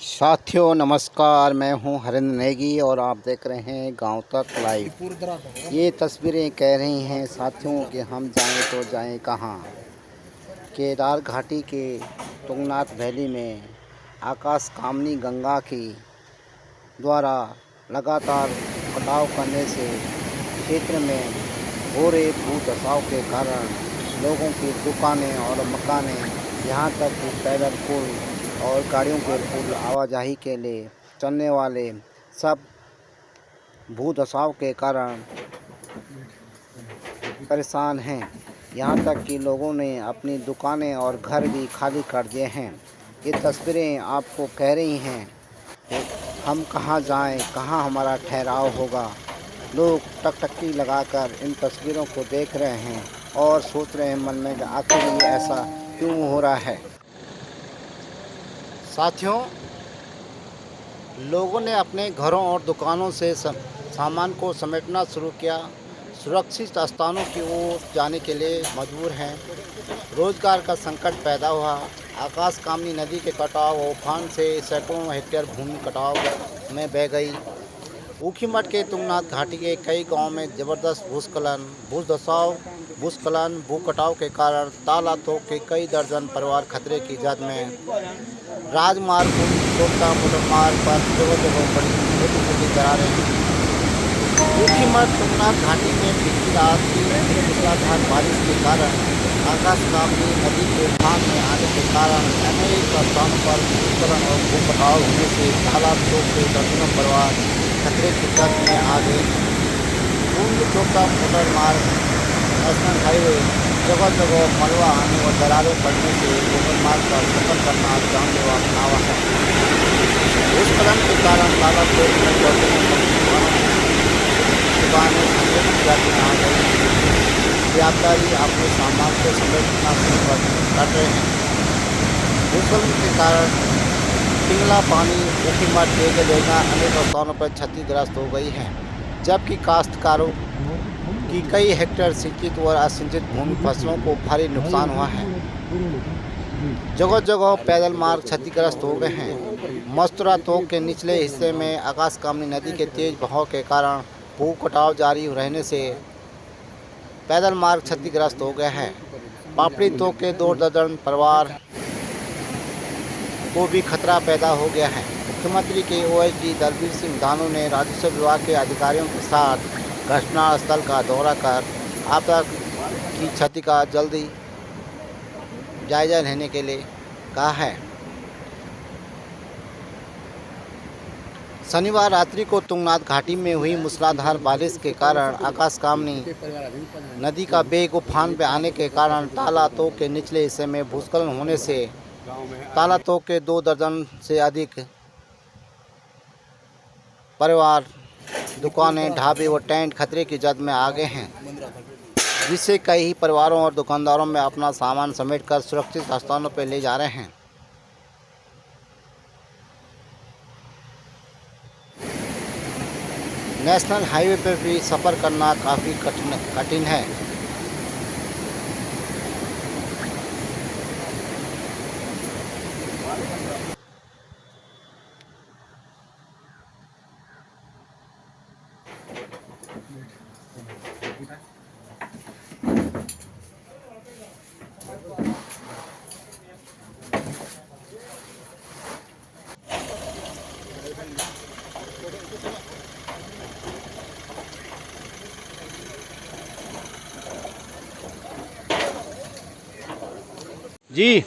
साथियों नमस्कार, मैं हूं हरिंद्र नेगी और आप देख रहे हैं गांव तक लाइव। ये तस्वीरें कह रही हैं साथियों कि हम जाएं तो जाएं कहां। केदार घाटी के तुंगनाथ वैली में आकाश कामनी गंगा की द्वारा लगातार कटाव करने से क्षेत्र में हो रहे भूधसाव के कारण लोगों की दुकानें और मकानें, यहाँ तक कि पैदल पुल और गाड़ियों के पुल आवाजाही के लिए चलने वाले सब भूधसाव के कारण परेशान हैं। यहाँ तक कि लोगों ने अपनी दुकानें और घर भी खाली कर दिए हैं। ये तस्वीरें आपको कह रही हैं कि हम कहाँ जाएं, कहाँ हमारा ठहराव होगा। लोग टकटकी लगाकर इन तस्वीरों को देख रहे हैं और सोच रहे हैं मन में कि आखिर ये ऐसा क्यों हो रहा है। साथियों, लोगों ने अपने घरों और दुकानों से सामान को समेटना शुरू किया। सुरक्षित स्थानों की ओर जाने के लिए मजबूर हैं। रोजगार का संकट पैदा हुआ। आकाश कामनी नदी के कटाव और उफान से सैकड़ों हेक्टेयर भूमि कटाव में बह गई। ऊखीमठ के तुंगनाथ घाटी के कई गांवों में जबरदस्त भूस्खलन, भू कटाव के कारण तालातों के कई दर्जन परिवार खतरे की जद में। राजमार्ग छोटा मोटर मार्ग पर जगह जगह बड़ी छोटी दरारें। ऊखीमठ तुंगनाथ घाटी में बीती रात की मूसलाधार बारिश के कारण आकाश कामनी नदी के उफान में आने के कारण अनेक स्थानों पर भूस्खलन और भू कटाव होने से तालाबों के दर्जनों परिवार खतरे की जद में आ गए। छोटा मोटर मार्ग, नेशनल हाईवे, जगह जगह मलबा आने और दरारें पड़ने से मोटर मार्ग पर सफर करना जानलेवा बना हुआ है। भूस्खलन के कारण तालाबों में दुकानें खतरे की जद में आ गई। व्यापारी अपने सामान को समेटना शुरू कर रहे हैं। भूस्खलन के कारण पिंगला पानी, ऊखीमठ पेयजल योजना अनेक स्थानों पर क्षतिग्रस्त हो गई है, जबकि काश्तकारों की कई हेक्टेयर सिंचित और असिंचित भूमि फसलों को भारी नुकसान हुआ है। जगह जगह पैदल मार्ग क्षतिग्रस्त हो गए हैं। मस्तूरा तोक के निचले हिस्से में आकाश कामनी नदी के तेज बहाव के कारण भू कटाव जारी रहने से पैदल मार्ग क्षतिग्रस्त हो गया है। पापड़ी तोक के 2 दर्जन परिवार को भी खतरा पैदा हो गया है। मुख्यमंत्री के OSD दलबीर सिंह धानू ने राजस्व विभाग के अधिकारियों के साथ घटनास्थल का दौरा कर आपदा की क्षति का जल्दी जायजा लेने के लिए कहा है। शनिवार रात्रि को तुंगनाथ घाटी में हुई मूसलाधार बारिश के कारण आकाश कामनी नदी का बेग उफान पे आने के कारण तालातों के निचले हिस्से में भूस्खलन होने से तालातों के 2 दर्जन से अधिक परिवार, दुकानें, ढाबे और टेंट खतरे की जद में आ गए हैं, जिससे कई परिवारों और दुकानदारों में अपना सामान समेटकर सुरक्षित स्थानों पर ले जा रहे हैं। नेशनल हाईवे पर भी सफ़र करना काफ़ी कठिन है। जी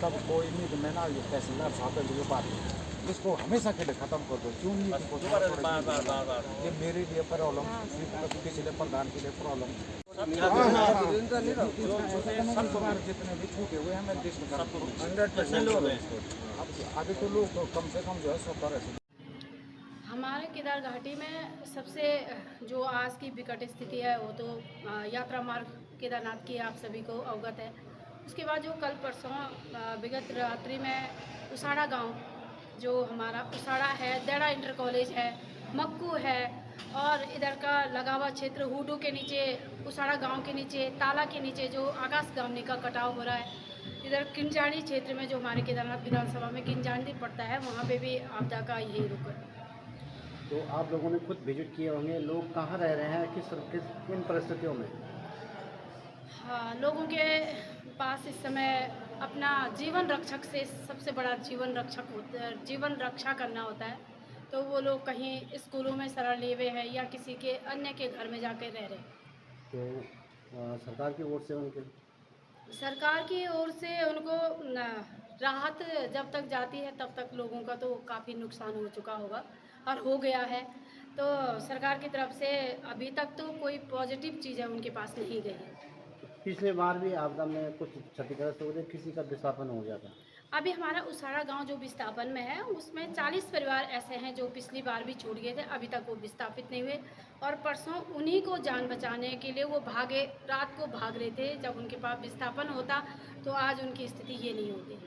तब कोई नहीं, तो मैं ना ये तहसीलदार साहब है जो बात है, इसको हमेशा के लिए ख़त्म कर दो। क्यों नहीं इसको ये मेरे लिए प्रॉब्लम, किसी लिए प्रधान के लिए प्रॉब्लम, संतवार जितने भी छूटे हुए हैं मैं लिस्ट कर 100% लोग हैं। अब अभी तो लोग कम से कम जो है 70 ऐसे। हमारे केदार घाटी में सबसे जो आज की विकट स्थिति है वो तो यात्रा मार्ग केदारनाथ की आप सभी को अवगत है। उसके बाद जो कल परसों विगत रात्रि में उसाड़ा गांव, जो हमारा उसाड़ा है, देड़ा इंटर कॉलेज है, मक्कू है, और इधर का लगा हुआ क्षेत्र हुडू के नीचे, उसाड़ा गांव के नीचे, ताला के नीचे जो आकाश गामनी का कटाव हो रहा है। इधर किंजाणी क्षेत्र में जो हमारे केदारनाथ विधानसभा में किंजाणी पड़ता है, वहाँ पे भी आपदा का यही रुख है। तो आप लोगों ने खुद विजिट किए होंगे, लोग कहाँ रह रहे हैं, किस किन परिस्थितियों में? हाँ, लोगों के पास इस समय अपना जीवन रक्षक से सबसे बड़ा जीवन रक्षा करना होता है, तो वो लोग कहीं स्कूलों में शरण लिए हुए हैं या किसी के अन्य के घर में जाकर रह रहे हैं। तो सरकार की ओर से उनके सरकार की ओर से उनको राहत जब तक जाती है तब तक लोगों का तो काफ़ी नुकसान हो चुका होगा और हो गया है। तो सरकार की तरफ से अभी तक तो कोई पॉजिटिव चीज़ है उनके पास नहीं गई है। पिछले बार भी आपदा में कुछ क्षतिग्रस्त हो गए, किसी का विस्थापन हो गया था। अभी हमारा उसाड़ा गांव जो विस्थापन में है उसमें 40 परिवार ऐसे हैं जो पिछली बार भी छूट गए थे, अभी तक वो विस्थापित नहीं हुए। और परसों उन्हीं को जान बचाने के लिए वो भागे, रात को भाग रहे थे। जब उनके पास विस्थापन होता तो आज उनकी स्थिति ये नहीं होती।